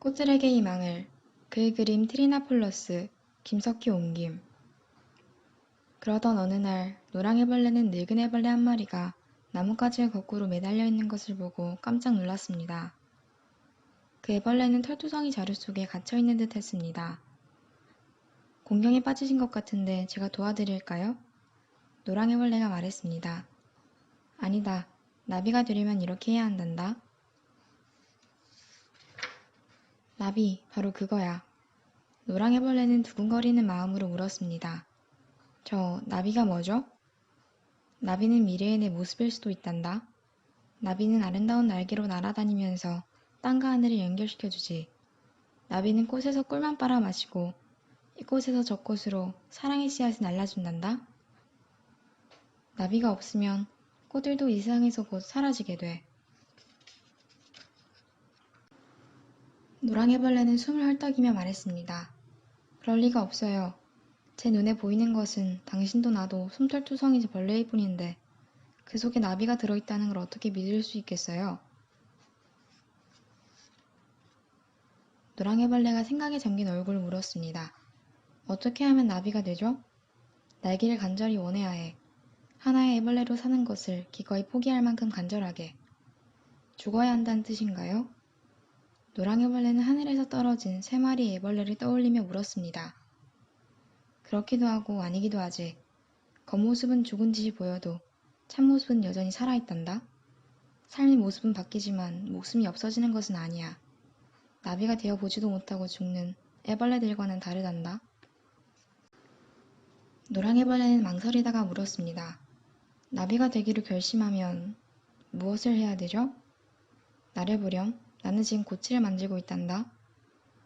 꽃들에게 희망을. 글 그림 트리나폴러스, 김석희 옮김. 그러던 어느 날 노랑애벌레는 늙은 애벌레 한 마리가 나뭇가지에 거꾸로 매달려 있는 것을 보고 깜짝 놀랐습니다. 그 애벌레는 털투성이 자루 속에 갇혀 있는 듯 했습니다. 공경에 빠지신 것 같은데 제가 도와드릴까요? 노랑애벌레가 말했습니다. 아니다. 나비가 되려면 이렇게 해야 한단다. 나비, 바로 그거야. 노랑애벌레는 두근거리는 마음으로 물었습니다. 저 나비가 뭐죠? 나비는 미래의 내 모습일 수도 있단다. 나비는 아름다운 날개로 날아다니면서 땅과 하늘을 연결시켜주지. 나비는 꽃에서 꿀만 빨아 마시고 이곳에서 저곳으로 사랑의 씨앗을 날라준단다. 나비가 없으면 꽃들도 이 세상에서 곧 사라지게 돼. 노랑애벌레는 숨을 헐떡이며 말했습니다. 그럴 리가 없어요. 제 눈에 보이는 것은 당신도 나도 솜털투성이 벌레일 뿐인데 그 속에 나비가 들어있다는 걸 어떻게 믿을 수 있겠어요? 노랑애벌레가 생각에 잠긴 얼굴을 물었습니다. 어떻게 하면 나비가 되죠? 날개를 간절히 원해야 해. 하나의 애벌레로 사는 것을 기꺼이 포기할 만큼 간절하게. 죽어야 한다는 뜻인가요? 노랑애벌레는 하늘에서 떨어진 세 마리의 애벌레를 떠올리며 물었습니다. 그렇기도 하고 아니기도 하지. 겉모습은 죽은 듯이 보여도 참모습은 여전히 살아있단다. 삶의 모습은 바뀌지만 목숨이 없어지는 것은 아니야. 나비가 되어보지도 못하고 죽는 애벌레들과는 다르단다. 노랑애벌레는 망설이다가 물었습니다. 나비가 되기로 결심하면 무엇을 해야 되죠? 나를 보렴. 나는 지금 고치를 만들고 있단다.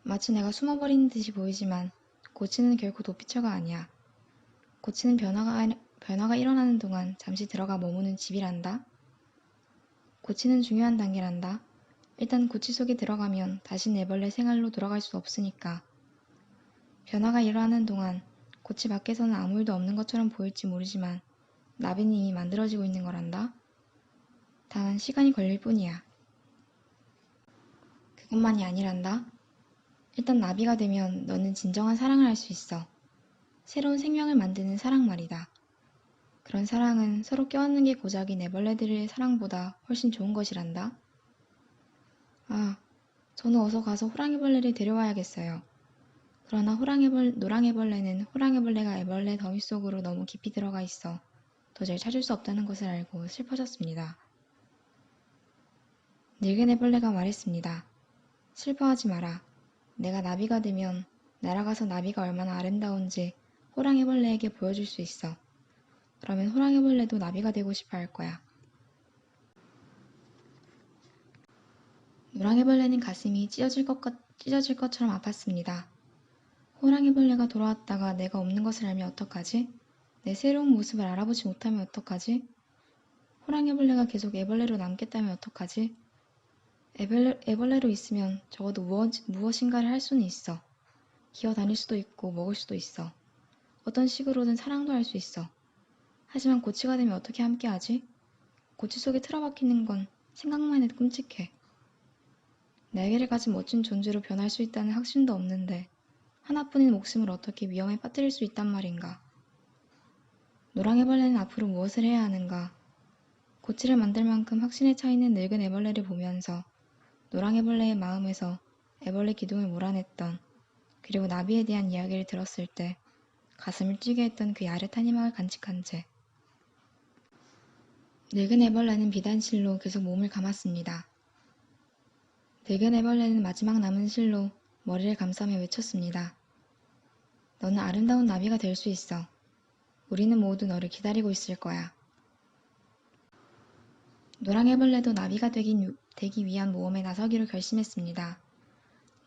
마치 내가 숨어버리는 듯이 보이지만 고치는 결코 도피처가 아니야. 고치는 변화가 일어나는 동안 잠시 들어가 머무는 집이란다. 고치는 중요한 단계란다. 일단 고치 속에 들어가면 다시 애벌레 생활로 돌아갈 수 없으니까. 변화가 일어나는 동안 고치 밖에서는 아무 일도 없는 것처럼 보일지 모르지만 나비는 이미 만들어지고 있는 거란다. 단 시간이 걸릴 뿐이야. 그것만이 아니란다. 일단 나비가 되면 너는 진정한 사랑을 할 수 있어. 새로운 생명을 만드는 사랑 말이다. 그런 사랑은 서로 껴안는 게 고작인 애벌레들의 사랑보다 훨씬 좋은 것이란다. 아, 저는 어서 가서 호랑이벌레를 데려와야겠어요. 그러나 노랑애벌레는 호랑이벌레가 애벌레 더미 속으로 너무 깊이 들어가 있어 도저히 찾을 수 없다는 것을 알고 슬퍼졌습니다. 늙은 애벌레가 말했습니다. 슬퍼하지 마라. 내가 나비가 되면 날아가서 나비가 얼마나 아름다운지 호랑이벌레에게 보여줄 수 있어. 그러면 호랑이벌레도 나비가 되고 싶어 할 거야. 노랑이벌레는 가슴이 찢어질 것처럼 아팠습니다. 호랑이벌레가 돌아왔다가 내가 없는 것을 알면 어떡하지? 내 새로운 모습을 알아보지 못하면 어떡하지? 호랑이벌레가 계속 애벌레로 남겠다면 어떡하지? 애벌레로 있으면 적어도 무엇인가를 할 수는 있어. 기어 다닐 수도 있고 먹을 수도 있어. 어떤 식으로든 사랑도 할 수 있어. 하지만 고치가 되면 어떻게 함께하지? 고치 속에 틀어박히는 건 생각만 해도 끔찍해. 날개를 가진 멋진 존재로 변할 수 있다는 확신도 없는데 하나뿐인 목숨을 어떻게 위험에 빠뜨릴 수 있단 말인가. 노랑애벌레는 앞으로 무엇을 해야 하는가. 고치를 만들 만큼 확신에 차있는 늙은 애벌레를 보면서 노랑애벌레의 마음에서 애벌레 기둥을 몰아냈던 그리고 나비에 대한 이야기를 들었을 때 가슴을 찌게 했던 그 야릇한 희망을 간직한 채 늙은 애벌레는 비단실로 계속 몸을 감았습니다. 늙은 애벌레는 마지막 남은 실로 머리를 감싸며 외쳤습니다. 너는 아름다운 나비가 될 수 있어. 우리는 모두 너를 기다리고 있을 거야. 노랑애벌레도 나비가 되기 위한 모험에 나서기로 결심했습니다.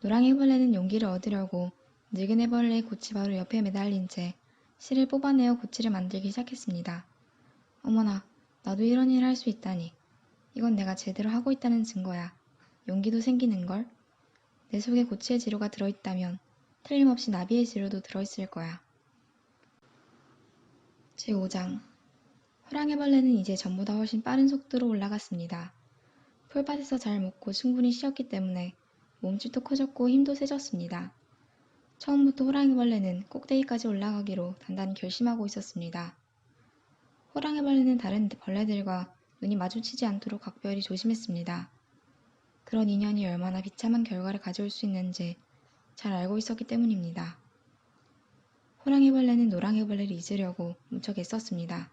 노랑애벌레는 용기를 얻으려고 늙은 애벌레의 고치 바로 옆에 매달린 채 실을 뽑아내어 고치를 만들기 시작했습니다. 어머나, 나도 이런 일을 할 수 있다니. 이건 내가 제대로 하고 있다는 증거야. 용기도 생기는걸. 내 속에 고치의 지루가 들어있다면 틀림없이 나비의 지루도 들어있을 거야. 제5장 호랑이벌레는 이제 전보다 훨씬 빠른 속도로 올라갔습니다. 풀밭에서 잘 먹고 충분히 쉬었기 때문에 몸집도 커졌고 힘도 세졌습니다. 처음부터 호랑이벌레는 꼭대기까지 올라가기로 단단히 결심하고 있었습니다. 호랑이벌레는 다른 벌레들과 눈이 마주치지 않도록 각별히 조심했습니다. 그런 인연이 얼마나 비참한 결과를 가져올 수 있는지 잘 알고 있었기 때문입니다. 호랑이벌레는 노랑이벌레를 잊으려고 무척 애썼습니다.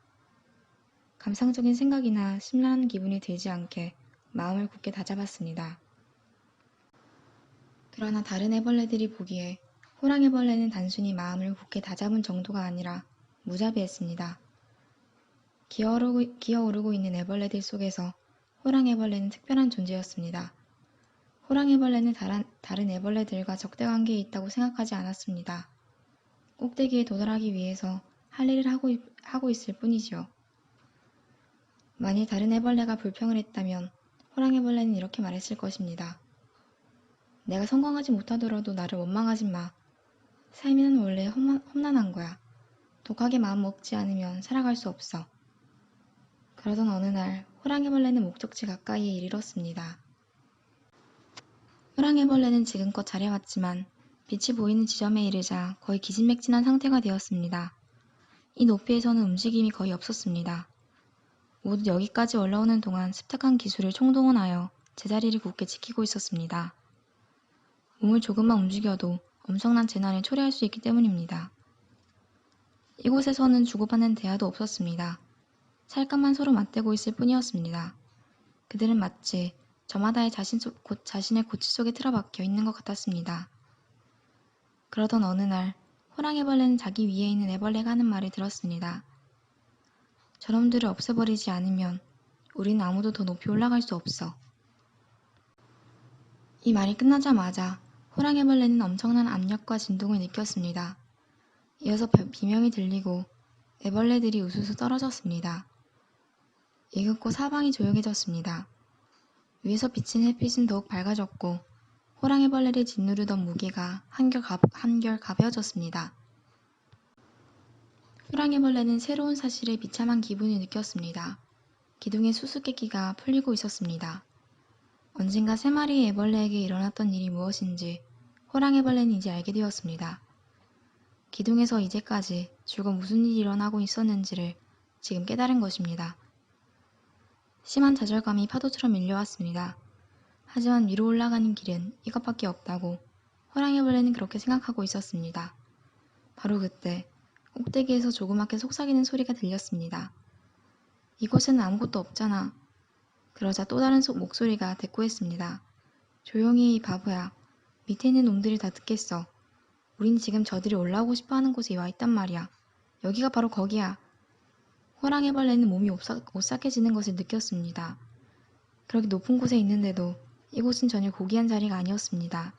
감상적인 생각이나 심란한 기분이 들지 않게 마음을 굳게 다잡았습니다. 그러나 다른 애벌레들이 보기에 호랑이벌레는 단순히 마음을 굳게 다잡은 정도가 아니라 무자비했습니다. 기어오르고 있는 애벌레들 속에서 호랑이벌레는 특별한 존재였습니다. 호랑이벌레는 다른 애벌레들과 적대관계에 있다고 생각하지 않았습니다. 꼭대기에 도달하기 위해서 할 일을 하고 있을 뿐이지요. 만일 다른 애벌레가 불평을 했다면 호랑이벌레는 이렇게 말했을 것입니다. 내가 성공하지 못하더라도 나를 원망하지 마. 삶은 원래 험난한 거야. 독하게 마음 먹지 않으면 살아갈 수 없어. 그러던 어느 날 호랑이벌레는 목적지 가까이에 이르렀습니다. 호랑이벌레는 지금껏 잘해왔지만 빛이 보이는 지점에 이르자 거의 기진맥진한 상태가 되었습니다. 이 높이에서는 움직임이 거의 없었습니다. 모두 여기까지 올라오는 동안 습탁한 기술을 총동원하여 제자리를 굳게 지키고 있었습니다. 몸을 조금만 움직여도 엄청난 재난을 초래할 수 있기 때문입니다. 이곳에서는 주고받는 대화도 없었습니다. 살갗만 서로 맞대고 있을 뿐이었습니다. 그들은 마치 저마다의 자신의 고치 속에 틀어박혀 있는 것 같았습니다. 그러던 어느 날 호랑이벌레는 자기 위에 있는 애벌레가 하는 말을 들었습니다. 저놈들을 없애버리지 않으면 우리는 아무도 더 높이 올라갈 수 없어. 이 말이 끝나자마자 호랑이벌레는 엄청난 압력과 진동을 느꼈습니다. 이어서 비명이 들리고 애벌레들이 우수수 떨어졌습니다. 이윽고 사방이 조용해졌습니다. 위에서 비친 햇빛은 더욱 밝아졌고 호랑이벌레를 짓누르던 무게가 한결 가벼워졌습니다. 호랑이벌레는 새로운 사실에 비참한 기분을 느꼈습니다. 기둥의 수수께끼가 풀리고 있었습니다. 언젠가 세 마리의 애벌레에게 일어났던 일이 무엇인지 호랑이벌레는 이제 알게 되었습니다. 기둥에서 이제까지 줄곧 무슨 일이 일어나고 있었는지를 지금 깨달은 것입니다. 심한 좌절감이 파도처럼 밀려왔습니다. 하지만 위로 올라가는 길은 이것밖에 없다고 호랑이벌레는 그렇게 생각하고 있었습니다. 바로 그때 꼭대기에서 조그맣게 속삭이는 소리가 들렸습니다. 이곳에는 아무것도 없잖아. 그러자 또 다른 목소리가 대꾸했습니다. 조용히 해, 이 바보야. 밑에 있는 놈들이 다 듣겠어. 우린 지금 저들이 올라오고 싶어하는 곳에 와 있단 말이야. 여기가 바로 거기야. 호랑이벌레는 몸이 오싹해지는 것을 느꼈습니다. 그렇게 높은 곳에 있는데도 이곳은 전혀 고귀한 자리가 아니었습니다.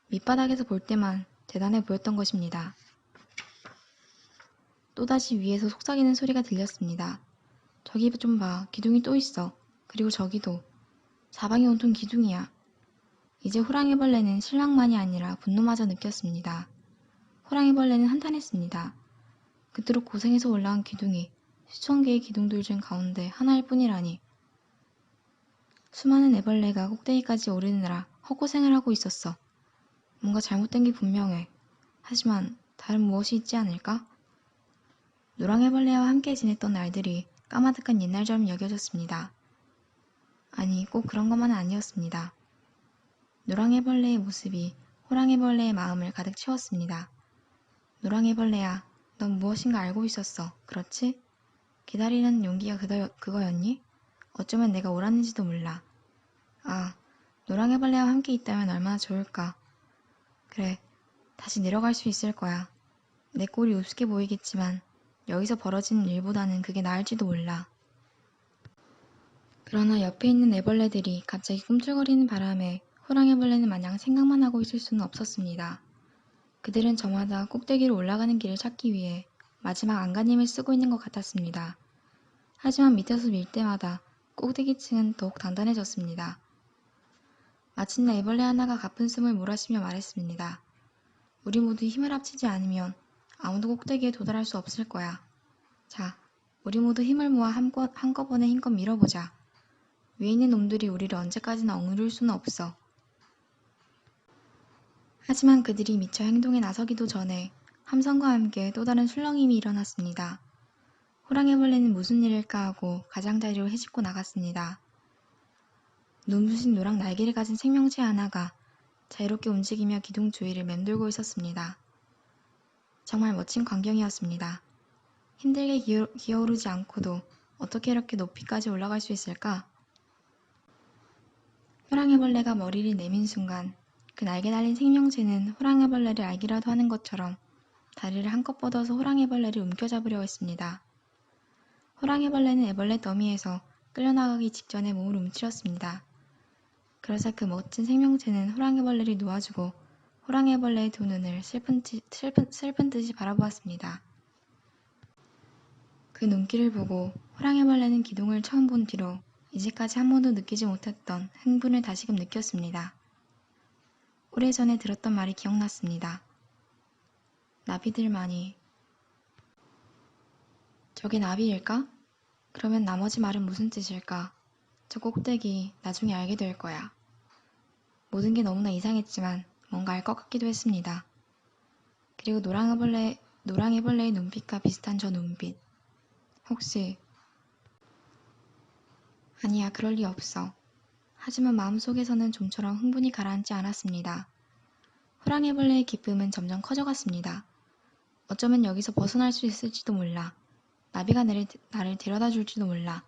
밑바닥에서 볼 때만 대단해 보였던 것입니다. 또다시 위에서 속삭이는 소리가 들렸습니다. 저기 좀 봐. 기둥이 또 있어. 그리고 저기도. 사방이 온통 기둥이야. 이제 호랑이벌레는 실망만이 아니라 분노마저 느꼈습니다. 호랑이벌레는 한탄했습니다. 그토록 고생해서 올라온 기둥이 수천 개의 기둥들 중 가운데 하나일 뿐이라니. 수많은 애벌레가 꼭대기까지 오르느라 헛고생을 하고 있었어. 뭔가 잘못된 게 분명해. 하지만 다른 무엇이 있지 않을까? 노랑애벌레와 함께 지냈던 날들이 까마득한 옛날처럼 여겨졌습니다. 아니, 꼭 그런 것만은 아니었습니다. 노랑애벌레의 모습이 호랑이벌레의 마음을 가득 채웠습니다. 노랑애벌레야, 넌 무엇인가 알고 있었어. 그렇지? 기다리는 용기가 그거였니? 어쩌면 내가 옳았는지도 몰라. 아, 노랑애벌레와 함께 있다면 얼마나 좋을까. 그래, 다시 내려갈 수 있을 거야. 내 꼴이 우습게 보이겠지만 여기서 벌어지는 일보다는 그게 나을지도 몰라. 그러나 옆에 있는 애벌레들이 갑자기 꿈틀거리는 바람에 호랑이벌레는 마냥 생각만 하고 있을 수는 없었습니다. 그들은 저마다 꼭대기로 올라가는 길을 찾기 위해 마지막 안간힘을 쓰고 있는 것 같았습니다. 하지만 밑에서 밀 때마다 꼭대기층은 더욱 단단해졌습니다. 마침내 애벌레 하나가 가쁜 숨을 몰아쉬며 말했습니다. 우리 모두 힘을 합치지 않으면 아무도 꼭대기에 도달할 수 없을 거야. 자, 우리 모두 힘을 모아 한꺼번에 힘껏 밀어보자. 위에 있는 놈들이 우리를 언제까지나 억누를 수는 없어. 하지만 그들이 미처 행동에 나서기도 전에 함성과 함께 또 다른 술렁임이 일어났습니다. 호랑이벌레는 무슨 일일까 하고 가장자리로 헤집고 나갔습니다. 눈부신 노랑 날개를 가진 생명체 하나가 자유롭게 움직이며 기둥 주위를 맴돌고 있었습니다. 정말 멋진 광경이었습니다. 힘들게 기어오르지 않고도 어떻게 이렇게 높이까지 올라갈 수 있을까? 호랑이벌레가 머리를 내민 순간 그 날개 달린 생명체는 호랑이벌레를 알기라도 하는 것처럼 다리를 한껏 뻗어서 호랑이벌레를 움켜잡으려 했습니다. 호랑이벌레는 애벌레 더미에서 끌려나가기 직전에 몸을 움츠렸습니다. 그러자 그 멋진 생명체는 호랑이벌레를 놓아주고 호랑이벌레의 두 눈을 슬픈 듯이 바라보았습니다. 그 눈길을 보고 호랑이벌레는 기둥을 처음 본 뒤로 이제까지 한 번도 느끼지 못했던 흥분을 다시금 느꼈습니다. 오래전에 들었던 말이 기억났습니다. 나비들만이 저게 나비일까? 그러면 나머지 말은 무슨 뜻일까? 저 꼭대기 나중에 알게 될 거야. 모든 게 너무나 이상했지만 뭔가 알 것 같기도 했습니다. 그리고 노랑이벌레의 눈빛과 비슷한 저 눈빛. 혹시 아니야, 그럴 리 없어. 하지만 마음속에서는 좀처럼 흥분이 가라앉지 않았습니다. 호랑이벌레의 기쁨은 점점 커져갔습니다. 어쩌면 여기서 벗어날 수 있을지도 몰라. 나비가 나를 데려다 줄지도 몰라.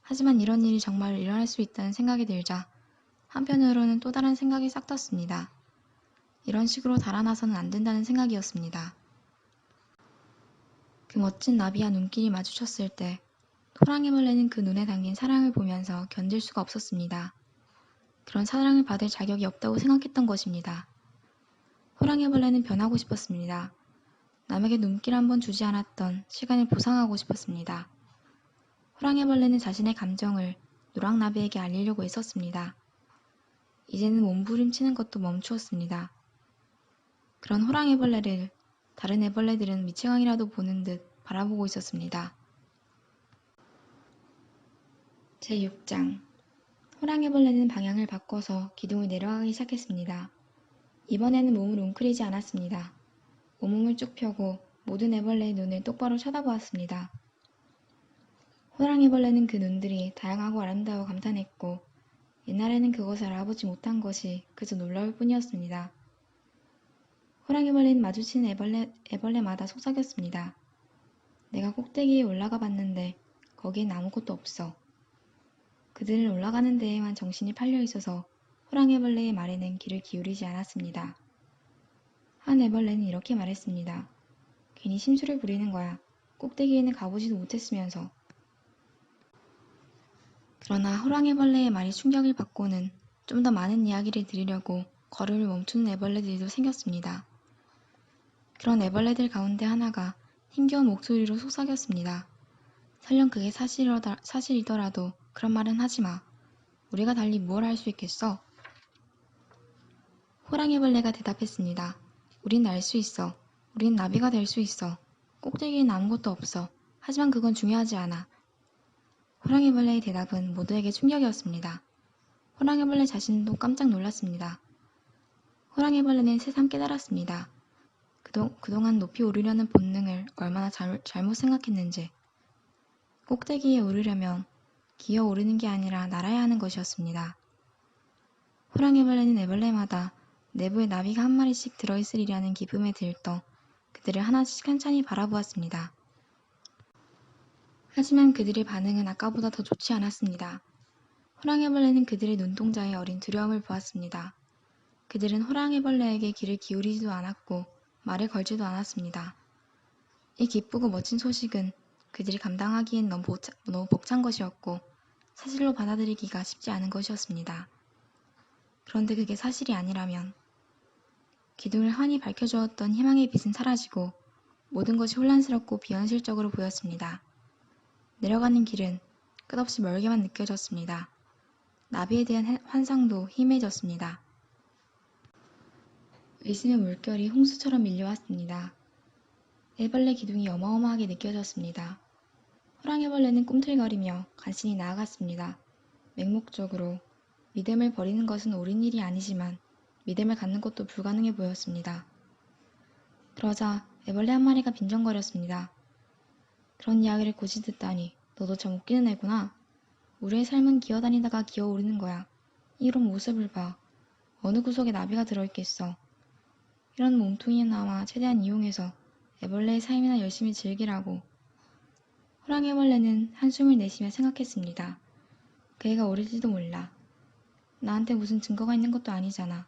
하지만 이런 일이 정말 일어날 수 있다는 생각이 들자 한편으로는 또 다른 생각이 싹 텄습니다. 이런 식으로 달아나서는 안 된다는 생각이었습니다. 그 멋진 나비와 눈길이 마주쳤을 때 호랑이벌레는 그 눈에 담긴 사랑을 보면서 견딜 수가 없었습니다. 그런 사랑을 받을 자격이 없다고 생각했던 것입니다. 호랑이벌레는 변하고 싶었습니다. 남에게 눈길 한번 주지 않았던 시간을 보상하고 싶었습니다. 호랑이벌레는 자신의 감정을 노랑나비에게 알리려고 애썼습니다. 이제는 몸부림치는 것도 멈추었습니다. 그런 호랑이벌레를 다른 애벌레들은 미치광이라도 보는 듯 바라보고 있었습니다. 제6장 호랑이벌레는 방향을 바꿔서 기둥을 내려가기 시작했습니다. 이번에는 몸을 웅크리지 않았습니다. 온몸을 쭉 펴고 모든 애벌레의 눈을 똑바로 쳐다보았습니다. 호랑이벌레는 그 눈들이 다양하고 아름다워 감탄했고 옛날에는 그것을 알아보지 못한 것이 그저 놀라울 뿐이었습니다. 호랑이벌레는 마주치는 애벌레마다 속삭였습니다. 내가 꼭대기에 올라가 봤는데 거기엔 아무것도 없어. 그들은 올라가는 데에만 정신이 팔려 있어서 호랑이벌레의 말에는 귀를 기울이지 않았습니다. 한 애벌레는 이렇게 말했습니다. 괜히 심술을 부리는 거야. 꼭대기에는 가보지도 못했으면서. 그러나 호랑이벌레의 말이 충격을 받고는 좀 더 많은 이야기를 들으려고 걸음을 멈추는 애벌레들도 생겼습니다. 그런 애벌레들 가운데 하나가 힘겨운 목소리로 속삭였습니다. 설령 그게 사실이더라도 그런 말은 하지 마. 우리가 달리 무얼 할 수 있겠어? 호랑이벌레가 대답했습니다. 우린 날 수 있어. 우린 나비가 될 수 있어. 꼭대기엔 아무것도 없어. 하지만 그건 중요하지 않아. 호랑이벌레의 대답은 모두에게 충격이었습니다. 호랑이벌레 자신도 깜짝 놀랐습니다. 호랑이벌레는 새삼 깨달았습니다. 그동안 높이 오르려는 본능을 얼마나 잘못 생각했는지. 꼭대기에 오르려면 기어 오르는 게 아니라 날아야 하는 것이었습니다. 호랑이벌레는 애벌레마다 내부에 나비가 한 마리씩 들어있으리라는 기쁨에 들떠 그들을 하나씩 찬찬히 바라보았습니다. 하지만 그들의 반응은 아까보다 더 좋지 않았습니다. 호랑이벌레는 그들의 눈동자에 어린 두려움을 보았습니다. 그들은 호랑이벌레에게 귀를 기울이지도 않았고 말을 걸지도 않았습니다. 이 기쁘고 멋진 소식은 그들이 감당하기엔 너무 벅찬 것이었고 사실로 받아들이기가 쉽지 않은 것이었습니다. 그런데 그게 사실이 아니라면 기둥을 환히 밝혀주었던 희망의 빛은 사라지고 모든 것이 혼란스럽고 비현실적으로 보였습니다. 내려가는 길은 끝없이 멀게만 느껴졌습니다. 나비에 대한 환상도 희미해졌습니다. 의심의 물결이 홍수처럼 밀려왔습니다. 애벌레 기둥이 어마어마하게 느껴졌습니다. 호랑이벌레는 꿈틀거리며 간신히 나아갔습니다. 맹목적으로 믿음을 버리는 것은 옳은 일이 아니지만 믿음을 갖는 것도 불가능해 보였습니다. 그러자 애벌레 한 마리가 빈정거렸습니다. 그런 이야기를 굳이 듣다니 너도 참 웃기는 애구나. 우리의 삶은 기어다니다가 기어오르는 거야. 이런 모습을 봐. 어느 구석에 나비가 들어있겠어. 이런 몸뚱이나마 최대한 이용해서 애벌레의 삶이나 열심히 즐기라고. 호랑이벌레는 한숨을 내쉬며 생각했습니다. 그 애가 어릴지도 몰라. 나한테 무슨 증거가 있는 것도 아니잖아.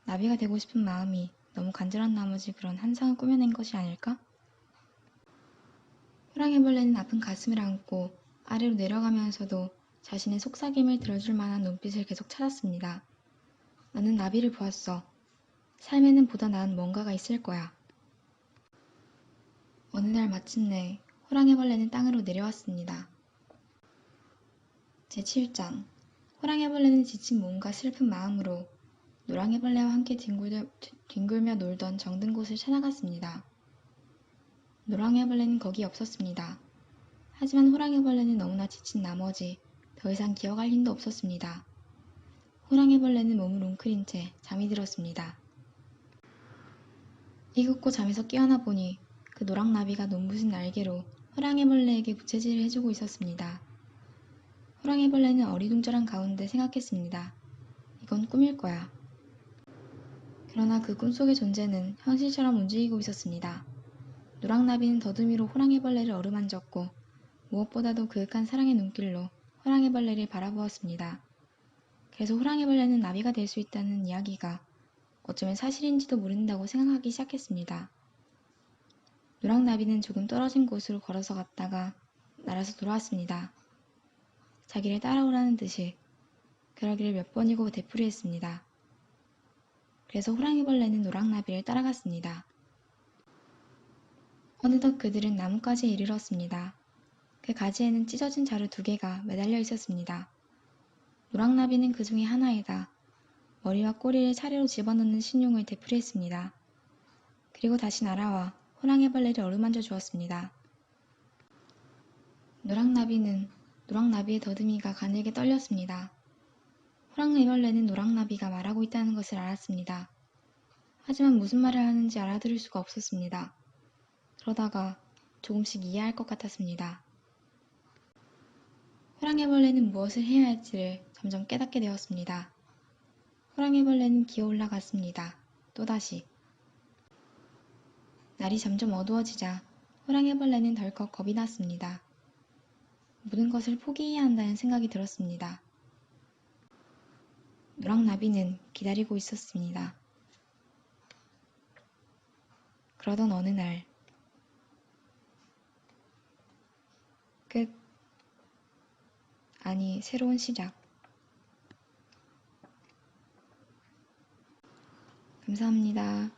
나비가 되고 싶은 마음이 너무 간절한 나머지 그런 환상을 꾸며낸 것이 아닐까? 호랑이벌레는 아픈 가슴을 안고 아래로 내려가면서도 자신의 속삭임을 들어줄 만한 눈빛을 계속 찾았습니다. 나는 나비를 보았어. 삶에는 보다 나은 뭔가가 있을 거야. 어느 날 마침내 호랑이벌레는 땅으로 내려왔습니다. 제7장 호랑이벌레는 지친 몸과 슬픈 마음으로 노랑이벌레와 함께 뒹굴며 놀던 정든 곳을 찾아갔습니다. 노랑이벌레는 거기 없었습니다. 하지만 호랑이벌레는 너무나 지친 나머지 더 이상 기어갈 힘도 없었습니다. 호랑이벌레는 몸을 웅크린 채 잠이 들었습니다. 이윽고 잠에서 깨어나 보니 그 노랑나비가 눈부신 날개로 호랑이벌레에게 부채질을 해주고 있었습니다. 호랑이벌레는 어리둥절한 가운데 생각했습니다. 이건 꿈일 거야. 그러나 그 꿈속의 존재는 현실처럼 움직이고 있었습니다. 노랑나비는 더듬이로 호랑이벌레를 어루만졌고 무엇보다도 그윽한 사랑의 눈길로 호랑이벌레를 바라보았습니다. 그래서 호랑이벌레는 나비가 될 수 있다는 이야기가 어쩌면 사실인지도 모른다고 생각하기 시작했습니다. 노랑나비는 조금 떨어진 곳으로 걸어서 갔다가 날아서 돌아왔습니다. 자기를 따라오라는 듯이 그러기를 몇 번이고 되풀이했습니다. 그래서 호랑이벌레는 노랑나비를 따라갔습니다. 어느덧 그들은 나뭇가지에 이르렀습니다. 그 가지에는 찢어진 자루 2개가 매달려 있었습니다. 노랑나비는 그 중에 하나에다 머리와 꼬리를 차례로 집어넣는 신용을 되풀이했습니다. 그리고 다시 날아와 호랑이벌레를 어루만져 주었습니다. 노랑나비의 더듬이가 가늘게 떨렸습니다. 호랑이벌레는 노랑나비가 말하고 있다는 것을 알았습니다. 하지만 무슨 말을 하는지 알아들을 수가 없었습니다. 그러다가 조금씩 이해할 것 같았습니다. 호랑이벌레는 무엇을 해야 할지를 점점 깨닫게 되었습니다. 호랑이벌레는 기어 올라갔습니다. 또다시. 날이 점점 어두워지자 호랑이벌레는 덜컥 겁이 났습니다. 모든 것을 포기해야 한다는 생각이 들었습니다. 노랑나비는 기다리고 있었습니다. 그러던 어느 날 끝. 아니, 새로운 시작. 감사합니다.